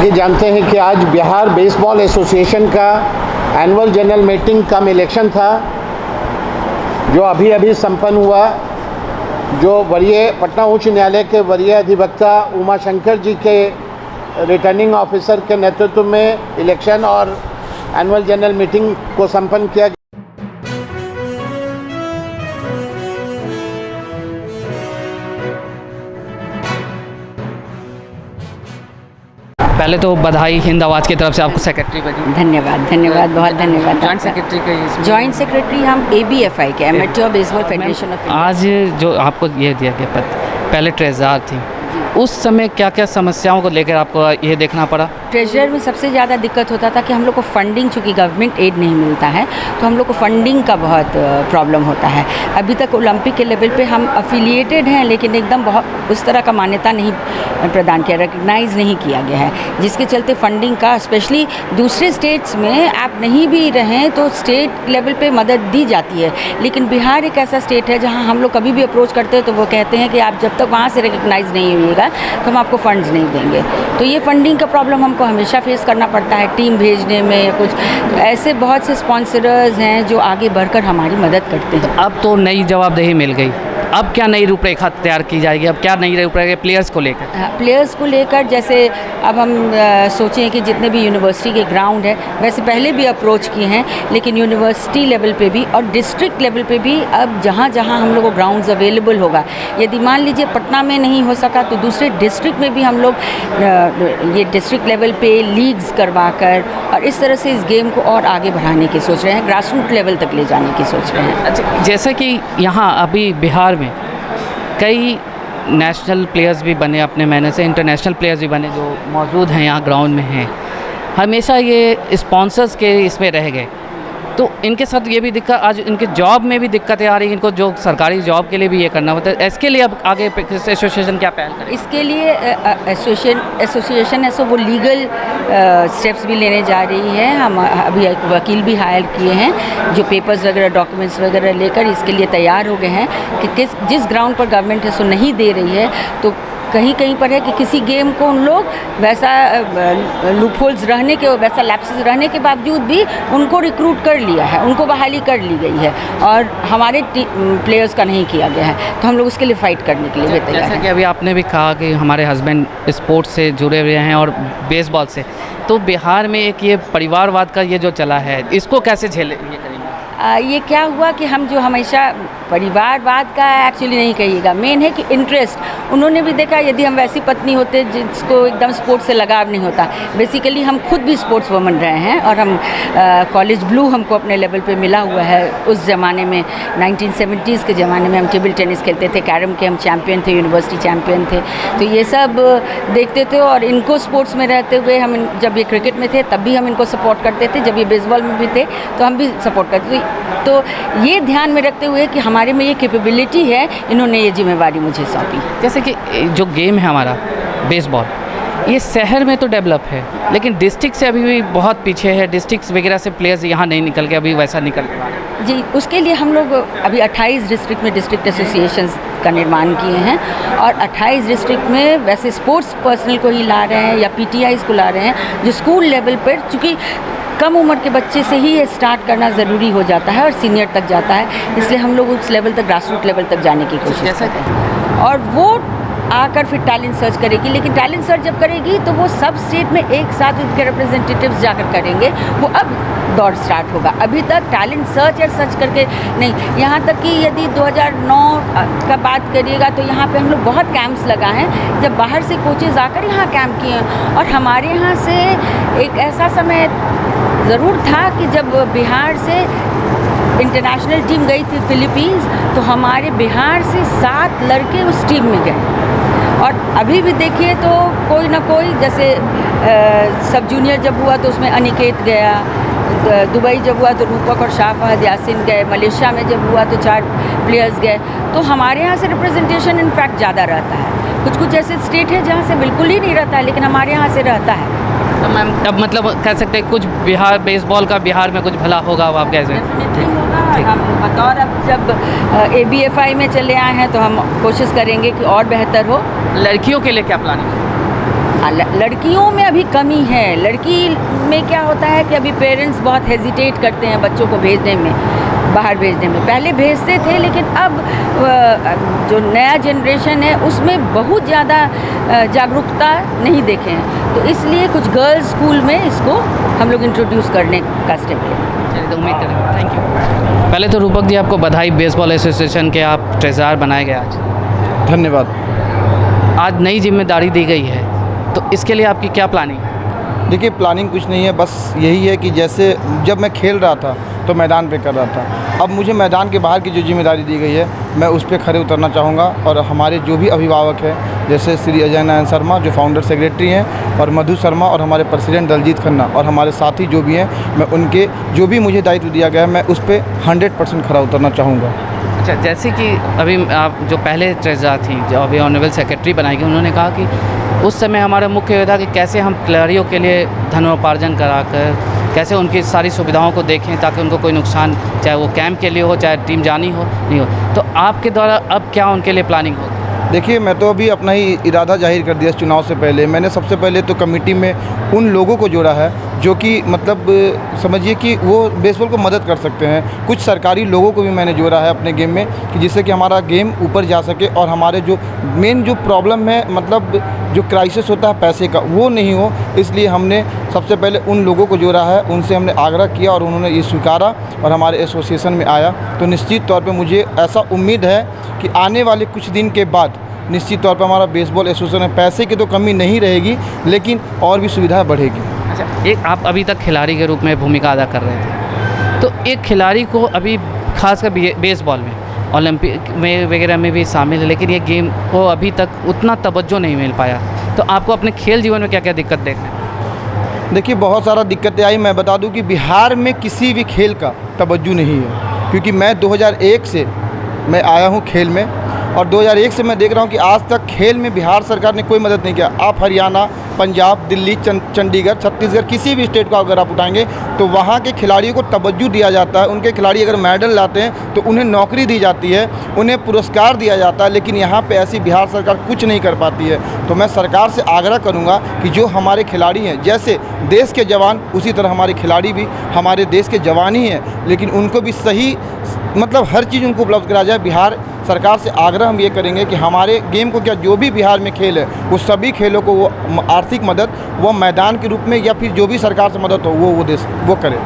कि जानते हैं कि आज बिहार बेसबॉल एसोसिएशन का एनुअल जनरल मीटिंग कम इलेक्शन था जो अभी अभी संपन्न हुआ, जो वरीय पटना उच्च न्यायालय के वरीय अधिवक्ता उमा शंकर जी के रिटर्निंग ऑफिसर के नेतृत्व में इलेक्शन और एनुअल जनरल मीटिंग को संपन्न किया गया। पहले तो बधाई हिंद आवाज़ की तरफ से आपको सेक्रेटरी बनी। धन्यवाद, बहुत धन्यवाद। जॉइंट सेक्रेटरी का जॉइंट सेक्रेटरी हम ABFI के amateur baseball federation of India. आज जो आपको ये दिया गया पद, पहले ट्रेजरर थी, उस समय क्या क्या समस्याओं को लेकर आपको ये देखना पड़ा? ट्रेजरर में सबसे ज़्यादा दिक्कत होता था कि हम लोग को फंडिंग, चूँकि गवर्नमेंट एड नहीं मिलता है तो हम लोग को फंडिंग का बहुत प्रॉब्लम होता है। अभी तक ओलंपिक के लेवल पे हम अफिलिएटेड हैं लेकिन एकदम बहुत उस तरह का मान्यता नहीं प्रदान किया, रिकग्नाइज़ नहीं किया गया है, जिसके चलते फंडिंग का, स्पेशली दूसरे स्टेट्स में आप नहीं भी रहें तो स्टेट लेवल पे मदद दी जाती है, लेकिन बिहार एक ऐसा स्टेट है जहाँ हम लोग कभी भी अप्रोच करते हैं तो वो कहते हैं कि आप जब तक वहाँ से रिकग्नाइज़ नहीं होइएगा तो हम आपको फंड्स नहीं देंगे। तो ये फंडिंग का प्रॉब्लम हमको हमेशा फेस करना पड़ता है, टीम भेजने में या कुछ ऐसे बहुत से स्पॉन्सरर्स हैं जो आगे बढ़कर हमारी मदद करते हैं। अब तो नई जवाबदेही मिल गई, अब क्या नई रूपरेखा तैयार की जाएगी? अब क्या नई रूपरेखा प्लेयर्स को लेकर? प्लेयर्स को लेकर जैसे अब हम सोचें कि जितने भी यूनिवर्सिटी के ग्राउंड है, वैसे पहले भी अप्रोच किए हैं, लेकिन यूनिवर्सिटी लेवल पे भी और डिस्ट्रिक्ट लेवल पे भी अब जहाँ जहाँ हम लोग को ग्राउंड्स अवेलेबल होगा, यदि मान लीजिए पटना में नहीं हो सका तो दूसरे डिस्ट्रिक्ट में भी हम लोग ये डिस्ट्रिक्ट लेवल पे लीग्स करवा कर और इस तरह से इस गेम को और आगे बढ़ाने की सोच रहे हैं, ग्रास रूट लेवल तक ले जाने की सोच रहे हैं। अच्छा, जैसे कि यहाँ अभी बिहार में कई नेशनल प्लेयर्स भी बने, अपने मेहनत से इंटरनेशनल प्लेयर्स भी बने जो मौजूद हैं यहाँ ग्राउंड में हैं, हमेशा ये स्पॉन्सर्स के इसमें रह गए, तो इनके साथ ये भी दिक्कत, आज इनके जॉब में भी दिक्कतें आ रही हैं, इनको जो सरकारी जॉब के लिए भी ये करना होता है। इसके लिए अब आगे एसोसिएशन क्या पहल करे? इसके लिए एसोसिएशन है सो वो लीगल स्टेप्स भी लेने जा रही है। हम अभी एक वकील भी हायर किए हैं जो पेपर्स वगैरह, डॉक्यूमेंट्स वगैरह लेकर इसके लिए तैयार हो गए हैं कि जिस ग्राउंड पर गवर्नमेंट है सो नहीं दे रही है, तो कहीं कहीं पर है कि किसी गेम को उन लोग वैसा लूपहोल्स रहने के, वैसा लैप्सेस रहने के बावजूद भी उनको रिक्रूट कर लिया है, उनको बहाली कर ली गई है और हमारे प्लेयर्स का नहीं किया गया है, तो हम लोग उसके लिए फ़ाइट करने के लिए भी तैयार हैं। जैसा कि अभी आपने भी कहा कि हमारे हस्बैंड स्पोर्ट्स से जुड़े हुए हैं और बेसबॉल से, तो बिहार में एक ये परिवारवाद का ये जो चला है, इसको कैसे झेले ये करेंगे? ये क्या हुआ कि हम जो हमेशा परिवारवाद का एक्चुअली नहीं कहिएगा, मेन है कि इंटरेस्ट। उन्होंने भी देखा यदि हम वैसी पत्नी होते जिसको एकदम स्पोर्ट्स से लगाव नहीं होता, बेसिकली हम खुद भी स्पोर्ट्स वुमन रहे हैं और हम कॉलेज ब्लू हमको अपने लेवल पे मिला हुआ है। उस ज़माने में 1970s के ज़माने में हम टेबल टेनिस खेलते थे, कैरम के हम चैम्पियन थे, यूनिवर्सिटी चैम्पियन थे, तो ये सब देखते थे और इनको स्पोर्ट्स में रहते हुए हम जब ये क्रिकेट में थे तब भी हम इनको सपोर्ट करते थे, जब ये बेसबॉल में भी थे तो हम भी सपोर्ट करते थे। तो ये ध्यान में रखते हुए कि हमारे में ये कैपेबिलिटी है, इन्होंने ये जिम्मेवारी मुझे सौंपी। जैसे कि जो गेम है हमारा बेसबॉल, ये शहर में तो डेवलप है लेकिन डिस्ट्रिक्ट से अभी भी बहुत पीछे है, डिस्ट्रिक्ट वगैरह से प्लेयर्स यहाँ नहीं निकल के अभी वैसा निकल के जी, उसके लिए हम लोग अभी 28 डिस्ट्रिक्ट में डिस्ट्रिक्ट एसोसिएशंस का निर्माण किए हैं और 28 डिस्ट्रिक्ट में वैसे स्पोर्ट्स पर्सनल को ही ला रहे हैं या PTIs को ला रहे हैं जो स्कूल लेवल पर, चूँकि कम उम्र के बच्चे से ही ये स्टार्ट करना ज़रूरी हो जाता है और सीनियर तक जाता है, इसलिए हम लोग उस लेवल तक, ग्रास रूट लेवल तक जाने की कोशिश करते हैं। और वो आकर फिर टैलेंट सर्च करेगी, लेकिन टैलेंट सर्च जब करेगी तो वो सब स्टेट में एक साथ उनके रिप्रेजेंटेटिव्स जाकर करेंगे, वो अब दौर स्टार्ट होगा। अभी तक टैलेंट सर्च या सर्च करके नहीं, यहाँ तक कि यदि 2009 का बात करिएगा तो यहाँ पे हम लोग बहुत कैंप्स लगा हैं, जब बाहर से कोचेज़ आकर यहाँ कैंप किए हैं। और हमारे यहाँ से एक ऐसा समय ज़रूर था कि जब बिहार से इंटरनेशनल टीम गई थी फिलीपींस, तो हमारे बिहार से 7 लड़के उस टीम में गए। और अभी भी देखिए तो कोई ना कोई, जैसे सब जूनियर जब हुआ तो उसमें अनिकेत गया, दुबई जब हुआ तो रूपक और शाह फहद यासिन गए, मलेशिया में जब हुआ तो 4 प्लेयर्स गए। तो हमारे यहाँ से रिप्रेजेंटेशन इनफैक्ट ज़्यादा रहता है। कुछ कुछ ऐसे स्टेट है जहाँ से बिल्कुल ही नहीं रहता है, लेकिन हमारे यहाँ से रहता है। तो मैम अब मतलब कह सकते हैं कुछ बिहार बेसबॉल का बिहार में कुछ भला होगा, अब आप कैसे? हम बतौर अब जब ABFI में चले आए हैं तो हम कोशिश करेंगे कि और बेहतर हो। लड़कियों के लिए क्या प्लानिंग है? लड़कियों में अभी कमी है। लड़की में क्या होता है कि अभी पेरेंट्स बहुत हेजिटेट करते हैं बच्चों को भेजने में, बाहर भेजने में। पहले भेजते थे, लेकिन अब जो नया जनरेशन है उसमें बहुत ज़्यादा जागरूकता नहीं देखे हैं, तो इसलिए कुछ गर्ल्स स्कूल में इसको हम लोग इंट्रोड्यूस करने का स्टेप लें। चलिए, तो उम्मीद करें। Thank you. पहले तो रूपक जी आपको बधाई, बेसबॉल एसोसिएशन के आप ट्रेजरर बनाए गए आज। धन्यवाद। आज नई जिम्मेदारी दी गई है, तो इसके लिए आपकी क्या प्लानिंग है? देखिए, प्लानिंग कुछ नहीं है, बस यही है कि जैसे जब मैं खेल रहा था तो मैदान पे कर रहा था, अब मुझे मैदान के बाहर की जो जिम्मेदारी दी गई है मैं उस पर खरे उतरना चाहूँगा। और हमारे जो भी अभिभावक हैं, जैसे श्री अजय नारायण शर्मा जो फाउंडर सेक्रेटरी हैं, और मधु शर्मा, और हमारे प्रेसिडेंट दलजीत खन्ना, और हमारे साथी जो भी हैं, मैं उनके जो भी मुझे दायित्व दिया गया है मैं उस पर 100% खरा उतरना चाहूँगा। अच्छा, जैसे कि अभी आप जो पहले ट्रेजरर थी, जो अभी ऑनरेबल सेक्रेटरी बनाई गई, उन्होंने कहा कि उस समय हमारा मुख्य ये था कि कैसे हम खिलाड़ियों के लिए धनोपार्जन कराकर कैसे उनकी सारी सुविधाओं को देखें ताकि उनको कोई नुकसान, चाहे वो कैंप के लिए हो, चाहे टीम जानी हो, नहीं हो। तो आपके द्वारा अब क्या उनके लिए प्लानिंग हो? देखिए, मैं तो अभी अपना ही इरादा जाहिर कर दिया इस चुनाव से पहले। मैंने सबसे पहले तो कमेटी में उन लोगों को जोड़ा है जो कि मतलब समझिए कि वो बेसबॉल को मदद कर सकते हैं। कुछ सरकारी लोगों को भी मैंने जोड़ा है अपने गेम में कि जिससे कि हमारा गेम ऊपर जा सके और हमारे जो मेन जो प्रॉब्लम है, मतलब जो क्राइसिस होता है पैसे का, वो नहीं हो। इसलिए हमने सबसे पहले उन लोगों को जोड़ा है, उनसे हमने आग्रह किया और उन्होंने ये स्वीकारा और हमारे एसोसिएशन में आया। तो निश्चित तौर पे मुझे ऐसा उम्मीद है कि आने वाले कुछ दिन के बाद निश्चित तौर पे हमारा बेसबॉल एसोसिएशन में पैसे की तो कमी नहीं रहेगी, लेकिन और भी सुविधा बढ़ेगी। अच्छा, एक आप अभी तक खिलाड़ी के रूप में भूमिका अदा कर रहे थे, तो एक खिलाड़ी को अभी खासकर बेसबॉल में ओलंपिक में वगैरह में भी शामिल है, लेकिन ये गेम को अभी तक उतना तवज्जो नहीं मिल पाया। तो आपको अपने खेल जीवन में क्या क्या दिक्कत देखने? देखिए, बहुत सारा दिक्कतें आई। मैं बता दूं कि बिहार में किसी भी खेल का तवज्जो नहीं है, क्योंकि मैं 2001 से मैं आया हूं खेल में, और 2001 से मैं देख रहा हूं कि आज तक खेल में बिहार सरकार ने कोई मदद नहीं किया। आप हरियाणा, पंजाब, दिल्ली, चंडीगढ़, छत्तीसगढ़, किसी भी स्टेट को अगर आप उठाएंगे तो वहाँ के खिलाड़ियों को तवज्जो दिया जाता है। उनके खिलाड़ी अगर मेडल लाते हैं तो उन्हें नौकरी दी जाती है, उन्हें पुरस्कार दिया जाता है, लेकिन यहाँ पे ऐसी बिहार सरकार कुछ नहीं कर पाती है। तो मैं सरकार से आग्रह करूँगा कि जो हमारे खिलाड़ी हैं, जैसे देश के जवान उसी तरह हमारे खिलाड़ी भी हमारे देश के जवान ही हैं, लेकिन उनको भी सही मतलब हर चीज़ उनको उपलब्ध कराया जाए। बिहार सरकार से आग्रह हम ये करेंगे कि हमारे गेम को क्या, जो भी बिहार में खेल है वो सभी खेलों को वो आर्थिक मदद वो मैदान के रूप में या फिर जो भी सरकार से मदद हो वो करे।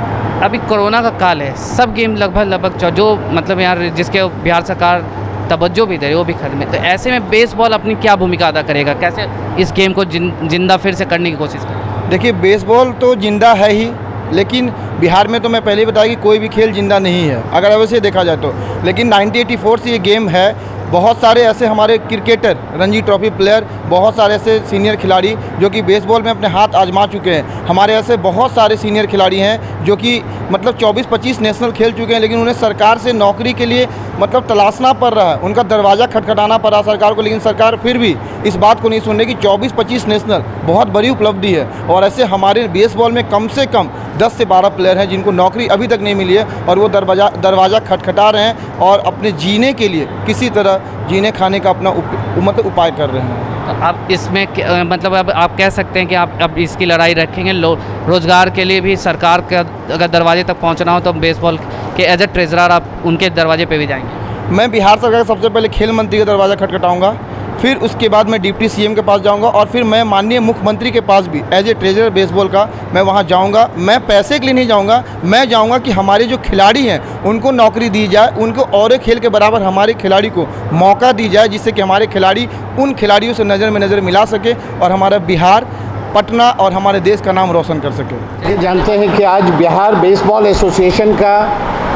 अभी कोरोना का काल है, सब गेम लगभग जो मतलब यहाँ जिसके बिहार सरकार तवज्जो भी दे रही है वो भी खत्म है, तो ऐसे में बेसबॉल अपनी क्या भूमिका अदा करेगा? कैसे इस गेम को जिंदा फिर से करने की कोशिश करें? देखिए, बेसबॉल तो जिंदा है ही, लेकिन बिहार में तो मैं पहले ही बताया कि कोई भी खेल जिंदा नहीं है अगर वैसे देखा जाए तो। लेकिन 1984 से ये गेम है। बहुत सारे ऐसे हमारे क्रिकेटर, रणजी ट्रॉफी प्लेयर, बहुत सारे ऐसे सीनियर खिलाड़ी जो कि बेसबॉल में अपने हाथ आजमा चुके हैं। हमारे ऐसे बहुत सारे सीनियर खिलाड़ी हैं जो कि मतलब 24-25 नेशनल खेल चुके हैं, लेकिन उन्हें सरकार से नौकरी के लिए मतलब तलाशना पड़ रहा है, उनका दरवाज़ा खटखटाना पड़ रहा है सरकार को, लेकिन सरकार फिर भी इस बात को नहीं सुन रही कि 24-25 नेशनल बहुत बड़ी उपलब्धि है। और ऐसे हमारे बेसबॉल में कम से कम 10 से 12 प्लेयर हैं जिनको नौकरी अभी तक नहीं मिली है, और वो दरवाज़ा खटखटा रहे हैं और अपने जीने के लिए किसी तरह जीने खाने का अपना मतलब उपाय कर रहे हैं। तो आप इसमें मतलब अब आप कह सकते हैं कि आप अब इसकी लड़ाई रखेंगे, रोज़गार के लिए भी सरकार का अगर दरवाजे तक पहुंचना हो तो बेसबॉल के एज ए ट्रेजरर आप उनके दरवाजे पे भी जाएंगे? मैं बिहार सरकार का सबसे पहले खेल मंत्री का दरवाज़ा खटखटाऊंगा, फिर उसके बाद मैं डिप्टी सीएम के पास जाऊंगा, और फिर मैं माननीय मुख्यमंत्री के पास भी एज ए ट्रेजरर बेसबॉल का मैं वहां जाऊंगा। मैं पैसे के लिए नहीं जाऊंगा, मैं जाऊंगा कि हमारे जो खिलाड़ी हैं उनको नौकरी दी जाए, उनको और एक खेल के बराबर हमारे खिलाड़ी को मौका दी जाए, जिससे कि हमारे खिलाड़ी उन खिलाड़ियों से नज़र में नज़र मिला सके और हमारा बिहार, पटना और हमारे देश का नाम रोशन कर सके। ये जानते हैं कि आज बिहार बेसबॉल एसोसिएशन का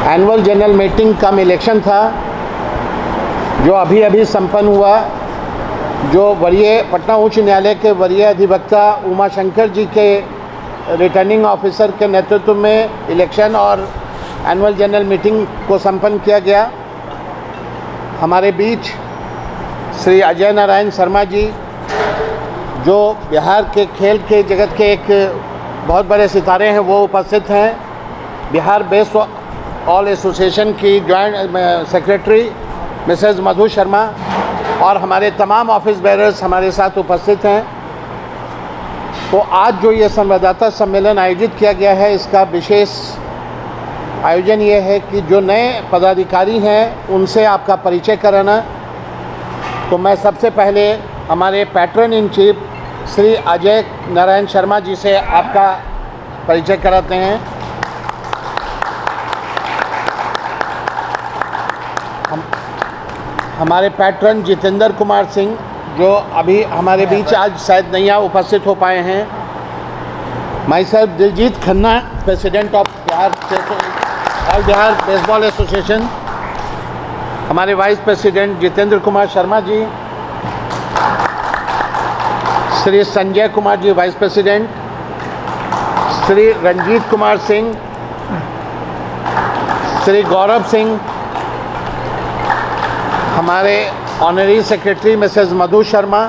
एनुअल जनरल मीटिंग कम इलेक्शन था जो अभी अभी संपन्न हुआ, जो वरीय पटना उच्च न्यायालय के वरीय अधिवक्ता उमा शंकर जी के रिटर्निंग ऑफिसर के नेतृत्व में इलेक्शन और एनुअल जनरल मीटिंग को संपन्न किया गया। हमारे बीच श्री अजय नारायण शर्मा जी, जो बिहार के खेल के जगत के एक बहुत बड़े सितारे हैं, वो उपस्थित हैं। बिहार बेसबॉल एसोसिएशन की joint secretary Mrs Madhu Sharma और हमारे तमाम ऑफिस बेरर्स हमारे साथ उपस्थित हैं। तो आज जो ये संवाददाता सम्मेलन आयोजित किया गया है, इसका विशेष आयोजन ये है कि जो नए पदाधिकारी हैं उनसे आपका परिचय कराना। तो मैं सबसे पहले हमारे patron in chief Shri Ajay Narayan Sharma ji से आपका परिचय कराते हैं। हमारे पैट्रन जितेंद्र कुमार सिंह जो अभी हमारे बीच आज शायद नहीं उपस्थित हो पाए हैं। My self Diljit Khanna, president of Bihar all Bihar baseball association. हमारे vice president Jitendra Kumar Sharma ji, Shri Sanjay Kumar ji vice president, Shri Ranjit Kumar Singh, Shri Gaurav Singh, हमारे honorary secretary Mrs Madhu Sharma,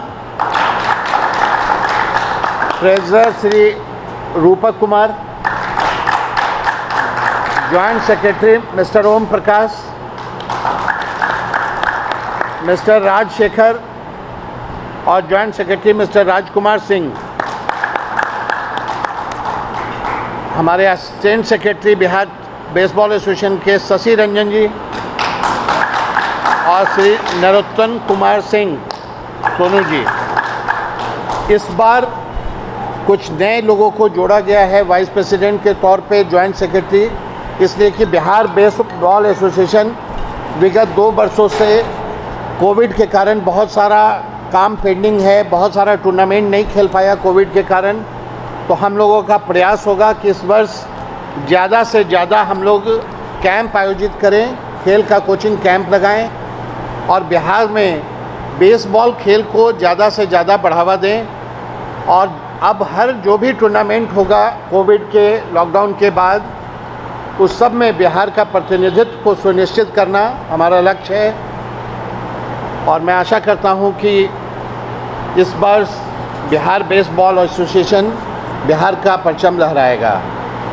treasurer Shri रूपक Kumar, joint secretary mister Om Prakash, mister Rajshekhar और joint secretary mister Rajkumar Singh, हमारे assistant secretary Bihar baseball association के शशि रंजन जी और श्री नरोत्तम कुमार सिंह सोनू जी। इस बार कुछ नए लोगों को जोड़ा गया है वाइस प्रेसिडेंट के तौर पे, जॉइंट सेक्रेटरी, इसलिए कि बिहार बेसबॉल एसोसिएशन विगत 2 वर्षों से कोविड के कारण बहुत सारा काम पेंडिंग है, बहुत सारा टूर्नामेंट नहीं खेल पाया कोविड के कारण। तो हम लोगों का प्रयास होगा कि इस वर्ष ज़्यादा से ज़्यादा हम लोग कैंप आयोजित करें, खेल का कोचिंग कैंप लगाएं और बिहार में बेसबॉल खेल को ज़्यादा से ज़्यादा बढ़ावा दें। और अब हर जो भी टूर्नामेंट होगा कोविड के लॉकडाउन के बाद, उस सब में बिहार का प्रतिनिधित्व को सुनिश्चित करना हमारा लक्ष्य है। और मैं आशा करता हूं कि इस बार बिहार बेसबॉल एसोसिएशन बिहार का परचम लहराएगा।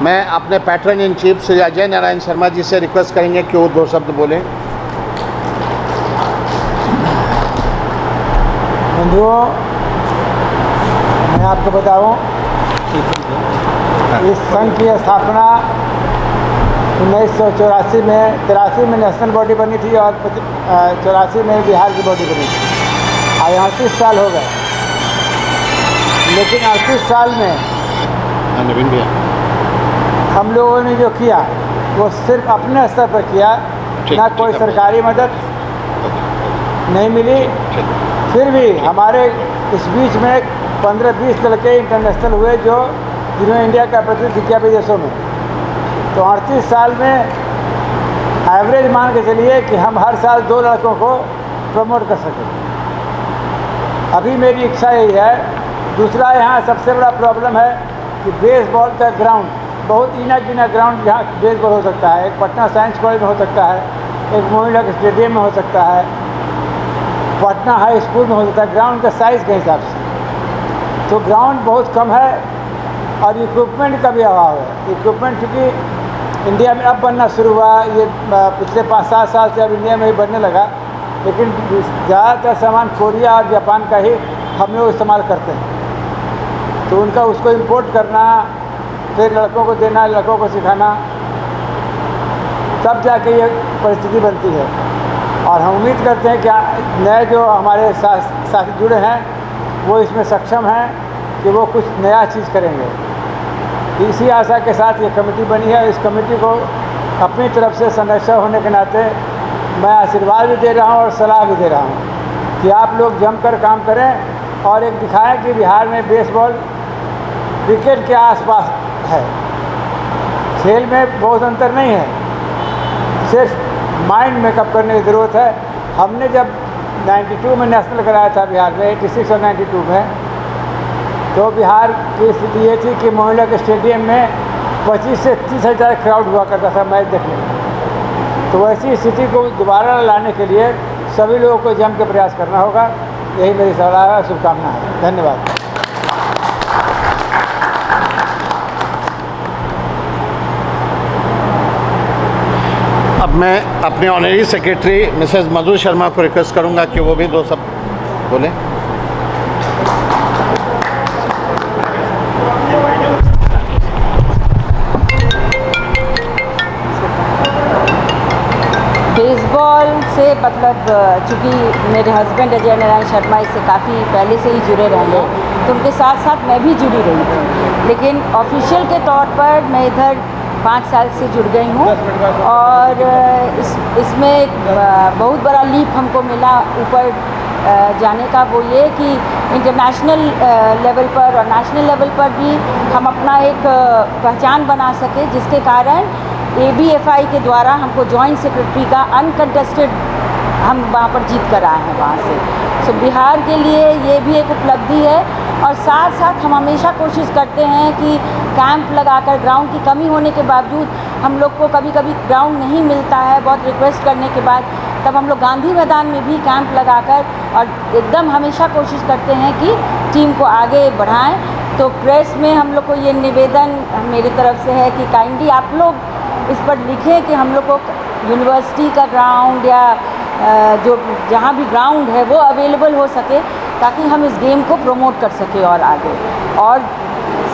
मैं अपने patron in chief Shri Ajay Narayan Sharma ji से रिक्वेस्ट करेंगे कि वो 2 शब्द बोलें। बंधुओं, मैं आपको बताऊं, इस संघ की स्थापना 1984 में 83 में नेशनल बॉडी बनी थी और 84 में बिहार की बॉडी बनी थी। आज 38 साल हो गए, लेकिन 38 साल में हम लोगों ने जो किया वो सिर्फ अपने स्तर पर किया, ना कोई सरकारी मदद नहीं मिली। फिर भी हमारे इस बीच में 15-20 लड़के इंटरनेशनल हुए जो जिन्होंने इंडिया का प्रतिनिधित्व किया विदेशों में। तो 38 साल में एवरेज मान के चलिए कि हम हर साल 2 लड़कों को प्रमोट कर सकें। अभी मेरी इच्छा यही है। दूसरा, यहाँ सबसे बड़ा प्रॉब्लम है कि बेसबॉल का ग्राउंड बहुत गिना ग्राउंड जहाँ बेसबॉल हो सकता है, एक पटना साइंस कॉलेज में हो सकता है, एक मोइला स्टेडियम में हो सकता है, पटना हाई स्कूल में हो सकता है, ग्राउंड का साइज़ के हिसाब से। तो ग्राउंड बहुत कम है और इक्विपमेंट का भी अभाव है। इक्विपमेंट चूँकि इंडिया में अब बनना शुरू हुआ, ये पिछले 5-7 साल से अब इंडिया में ही बनने लगा, लेकिन ज़्यादातर सामान कोरिया और जापान का ही हम लोग इस्तेमाल करते हैं। तो उनका उसको इंपोर्ट करना, फिर लड़कों को देना, लड़कों को सिखाना, तब जाके ये परिस्थिति बनती है। और हम उम्मीद करते हैं कि नए जो हमारे साथी जुड़े हैं वो इसमें सक्षम हैं कि वो कुछ नया चीज़ करेंगे। इसी आशा के साथ ये कमेटी बनी है। इस कमेटी को अपनी तरफ से संरक्षक होने के नाते मैं आशीर्वाद भी दे रहा हूँ और सलाह भी दे रहा हूँ कि आप लोग जमकर काम करें और एक दिखाएं कि बिहार में बेसबॉल क्रिकेट के आसपास है। खेल में बहुत अंतर नहीं है, सिर्फ माइंड मेकअप करने की ज़रूरत है। हमने जब 92 में नेशनल कराया था बिहार में, 86 और 92 में, तो बिहार की स्थिति ये थी कि मोइला के स्टेडियम में 25 से 30 हज़ार क्राउड हुआ करता था मैच देखने में। तो वैसी स्थिति को दोबारा लाने के लिए सभी लोगों को जम के प्रयास करना होगा। यही मेरी सलाह है, शुभकामना है। धन्यवाद। अब मैं अपने honorary secretary Mrs Madhu Sharma को रिक्वेस्ट करूंगा कि वो भी 2 शब्द बोलें। मतलब चूँकि मेरे हस्बैंड अजय नारायण शर्मा इससे काफ़ी पहले से ही जुड़े रहे हैं, तो उनके साथ साथ मैं भी जुड़ी रही थी। लेकिन ऑफिशियल के तौर पर मैं इधर 5 साल से जुड़ गई हूँ और इसमें एक बहुत बड़ा लीप हमको मिला ऊपर जाने का। वो ये कि इंटरनेशनल लेवल पर और नेशनल लेवल पर भी हम अपना एक पहचान बना सके, जिसके कारण ABFI के द्वारा हमको जॉइंट सेक्रेटरी का अनकंटेस्टेड हम वहाँ पर जीत कर आए हैं वहाँ से। सो बिहार के लिए ये भी एक उपलब्धि है। और साथ साथ हम हमेशा कोशिश करते हैं कि कैंप लगाकर, ग्राउंड की कमी होने के बावजूद हम लोग को कभी कभी ग्राउंड नहीं मिलता है, बहुत रिक्वेस्ट करने के बाद, तब हम लोग गांधी मैदान में भी कैंप लगाकर और एकदम हमेशा कोशिश करते हैं कि टीम को आगे बढ़ाएं। तो प्रेस में हम लोग को ये निवेदन मेरी तरफ से है कि काइंडली आप लोग इस पर लिखें कि हम लोग को यूनिवर्सिटी का ग्राउंड या जो जहाँ भी ग्राउंड है वो अवेलेबल हो सके, ताकि हम इस गेम को प्रमोट कर सकें और आगे। और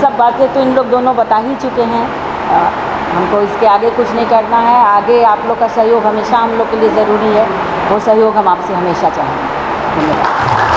सब बातें तो इन लोग दोनों बता ही चुके हैं, हमको इसके आगे कुछ नहीं करना है। आगे आप लोग का सहयोग हमेशा हम लोग के लिए ज़रूरी है, वो सहयोग हम आपसे हमेशा चाहेंगे। धन्यवाद।